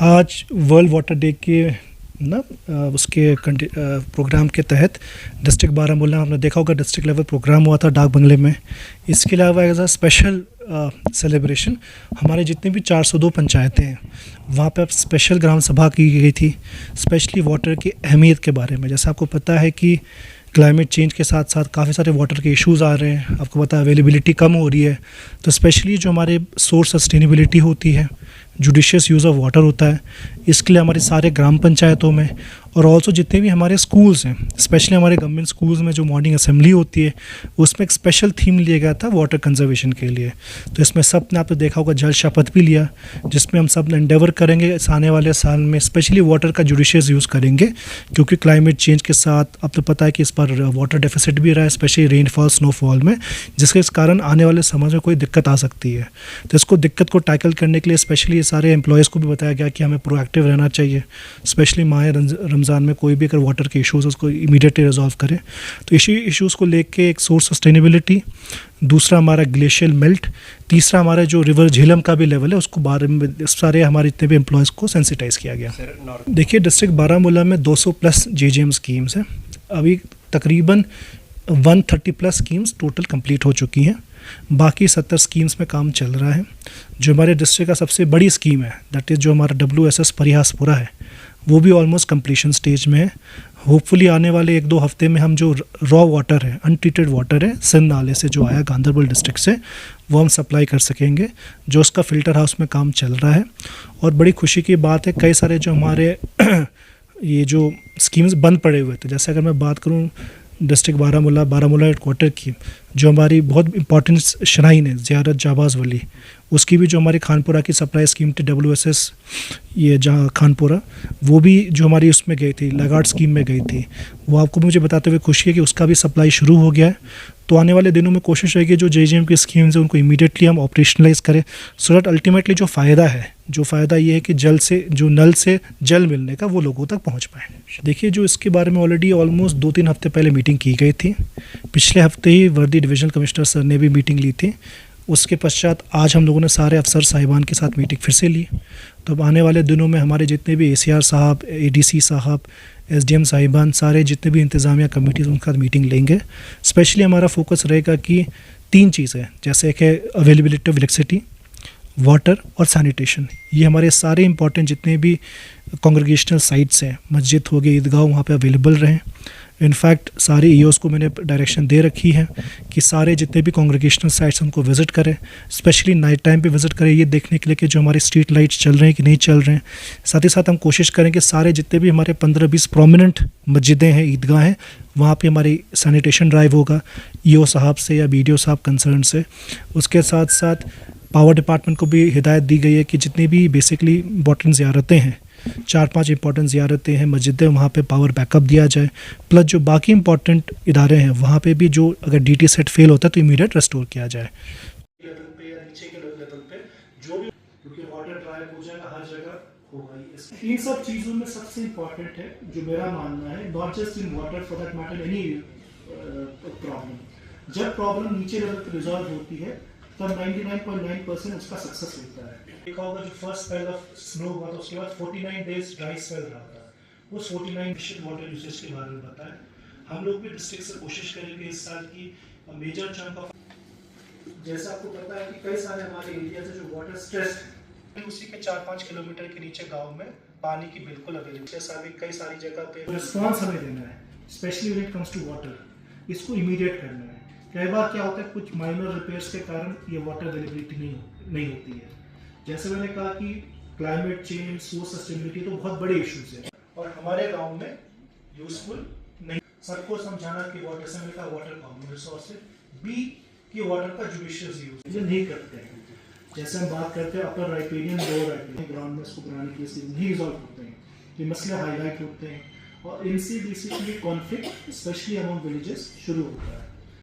आज world water day के उसके प्रोग्राम के तहत डिस्ट्रिक्ट बारामूला हमने देखा होगा डिस्ट्रिक्ट लेवल प्रोग्राम हुआ था डाक बंगले में। इसके अलावा एज अ स्पेशल सेलिब्रेशन हमारे जितने भी 402 पंचायतें हैं वहाँ पे स्पेशल ग्राम सभा की गई थी, स्पेशली वाटर की अहमियत के बारे में। जैसे आपको पता है कि क्लाइमेट चेंज के साथ साथ काफ़ी सारे वाटर के इश्यूज़ आ रहे हैं, आपको पता है अवेलेबिलिटी कम हो रही है, तो स्पेशली जो हमारे सोर्स सस्टेनेबिलिटी होती है, जुडिशियस यूज़ ऑफ वाटर होता है, इसके लिए हमारे सारे ग्राम पंचायतों में और ऑल्सो जितने भी हमारे स्कूल्स हैं, स्पेशली हमारे गवर्नमेंट स्कूल्स में जो मॉर्निंग असेंबली होती है उसमें एक स्पेशल थीम लिया गया था वाटर कंजर्वेशन के लिए। तो इसमें सब ने आपने देखा होगा जल शपथ भी लिया, जिसमें हम सब ने एंडेवर करेंगे इस आने वाले साल में स्पेशली वाटर का जुडिशियस यूज़ करेंगे, क्योंकि क्लाइमेट चेंज के साथ अब तो पता है कि इस बार वाटर डेफिसिट भी रहा है, स्पेशली रेनफॉल स्नोफॉल में, जिसके इस कारण आने वाले समय में कोई दिक्कत आ सकती है। तो इसको दिक्कत को टैकल करने के लिए स्पेशली सारे एम्प्लॉयज़ को भी बताया गया कि हमें प्रोएक्टिव रहना चाहिए, स्पेशली माह रमज़ान में कोई भी अगर वाटर के इश्यूज़ उसको इमीडिएटली रिजॉल्व करें। तो इश्यूज़ को लेके एक सोर्स सस्टेनेबिलिटी, दूसरा हमारा ग्लेशियल मेल्ट, तीसरा हमारा जो रिवर झेलम का भी लेवल है उसको बारे में सारे हमारे जितने भी एम्प्लॉयज़ को सेंसिटाइज़ किया गया। देखिए डिस्ट्रिक्ट बारामूला में 200+ JJM स्कीम्स हैं, अभी तकरीबन 130+ स्कीम्स टोटल कंप्लीट हो चुकी हैं, बाकी 70 स्कीम्स में काम चल रहा है। जो हमारे डिस्ट्रिक्ट का सबसे बड़ी स्कीम है दैट इज़ जो हमारा WSS परिहासपुरा है, वो भी ऑलमोस्ट कंप्लीशन स्टेज में है। होपफुली आने वाले 1-2 हफ्ते में हम जो रॉ वाटर है, अनट्रीटेड वाटर है सिंध नाले से जो आया गांधरबल डिस्ट्रिक्ट से, वो हम सप्लाई कर सकेंगे, जो उसका फ़िल्टर हाउस में काम चल रहा है। और बड़ी खुशी की बात है कई सारे जो हमारे ये जो स्कीम्स बंद पड़े हुए थे, जैसे अगर मैं बात करूँ डिस्ट्रिक्ट बारामूला हेडक्वार्टर की, जो हमारी बहुत इंपॉर्टेंट श्राइन है ज़ियारत जाबाज़ वली, उसकी भी जो हमारी खानपुरा की सप्लाई स्कीम थी WSS ये जहाँ खानपुरा, वो भी जो हमारी उसमें गई थी लगाड़ स्कीम में गई थी, वो आपको मुझे बताते हुए खुशी है कि उसका भी सप्लाई शुरू हो गया है। तो आने वाले दिनों में कोशिश रहेगी जो JJM की स्कीम्स है उनको इमीडिएटली हम ऑपरेशनलाइज करें, सो दैट अल्टीमेटली जो फ़ायदा ये है कि जल से जो नल से जल मिलने का वो लोगों तक पहुंच पाए। देखिए जो इसके बारे में ऑलरेडी ऑलमोस्ट 2-3 हफ्ते पहले मीटिंग की गई थी, पिछले हफ्ते ही वर्दी डिविजनल कमिश्नर सर ने भी मीटिंग ली थी, उसके पश्चात आज हम लोगों ने सारे अफसर साहिबान के साथ मीटिंग फिर से ली। तो अब आने वाले दिनों में हमारे जितने भी ACR साहब, ADC साहब, SDM साहिबान, सारे जितने भी इंतज़ामिया कमेटीज़ उनका मीटिंग लेंगे। स्पेशली हमारा फोकस रहेगा कि 3 चीज़ें, जैसे एक है अवेलेबिलिटी ऑफ इलेक्ट्रिसिटी, वाटर और सैनिटेशन, ये हमारे सारे इंपॉर्टेंट जितने भी कॉन्ग्रीगेशनल साइट्स हैं, मस्जिद हो गई, ईदगाह, वहाँ पे अवेलेबल रहें। इनफैक्ट सारे EOs को मैंने डायरेक्शन दे रखी है कि सारे जितने भी कॉन्ग्रीगेशनल साइट्स उनको विज़िट करें, स्पेशली नाइट टाइम पे विज़िट करें, ये देखने के लिए कि जो हमारे स्ट्रीट लाइट्स चल रहे हैं कि नहीं चल रहे हैं। साथ ही साथ हम कोशिश करें कि सारे जितने भी हमारे 15-20 प्रोमिनेंट मस्जिदें हैं, ईदगाह हैं, वहाँ पे हमारी सैनिटेशन ड्राइव होगा EO साहब से या BDO साहब कंसर्न से। उसके साथ साथ पावर डिपार्टमेंट को भी हिदायत दी गई है कि जितनी भी बेसिकली इंपॉर्टेंट ज़ियारतें हैं, 4-5 इंपॉर्टेंट ज़ियारतें हैं, मस्जिदें, वहाँ पे पावर बैकअप दिया जाए। प्लस जो बाकी इंपॉर्टेंट इदारे हैं वहाँ पे भी जो अगर DT सेट फेल होता है तो इमीडिएट रेस्टोर किया जाए। इन सब चीज़ों में सबसे इम्पॉर्टेंट है जो मेरा मानना है, not just in water for that matter any problem, जब प्रॉब्लम नीचे लेवल पर रिजॉल्व होती है तब 99.9% उसका सक्सेस होता है। देखा होगा जो फर्स्ट स्पेल ऑफ स्नो हुआ था उसके बाद 49 डेज ड्राई स्पेल रहा था, वो 49 डिस्ट्रिक्ट वाटर यूसेज के बारे में बताएं। हम लोग भी डिस्ट्रिक्ट से कोशिश करेंगे इस साल की मेजर चंक ऑफ, जैसा आपको पता है कि कई सारे हमारे एरिया से जो वाटर स्ट्रेस्ड, उसी के 4-5 किलोमीटर के नीचे गाँव में पानी की बिल्कुल अवेलेबिलिटी, कई सारी जगह पे रिस्पॉन्स हमें देना है, specially when it comes to water, इसको इमीडिएट करना है। कई बार क्या होता है कुछ माइनर रिपेयर्स के कारण ये वाटर अवेलेबिलिटी नहीं होती है। जैसे मैंने कहा कि क्लाइमेट चेंज, सोर्स सस्टेनेबिलिटी तो बहुत बड़े इश्यूज हैं और हमारे गांव में यूजफुल नहीं, सबको समझाना कि वाटर से मिलता वाटर कॉमन रिसोर्स है, बी कि वाटर का जुडिशियस यूज नहीं करते हैं। जैसे हम बात करते हैं upper riparian, lower riparian ground में इसको बनाने के लिए नहीं रिजॉल्व होते हैं, ये मसले हाईलाइट होते हैं और इनसे basically conflict specially among villages शुरू होता है।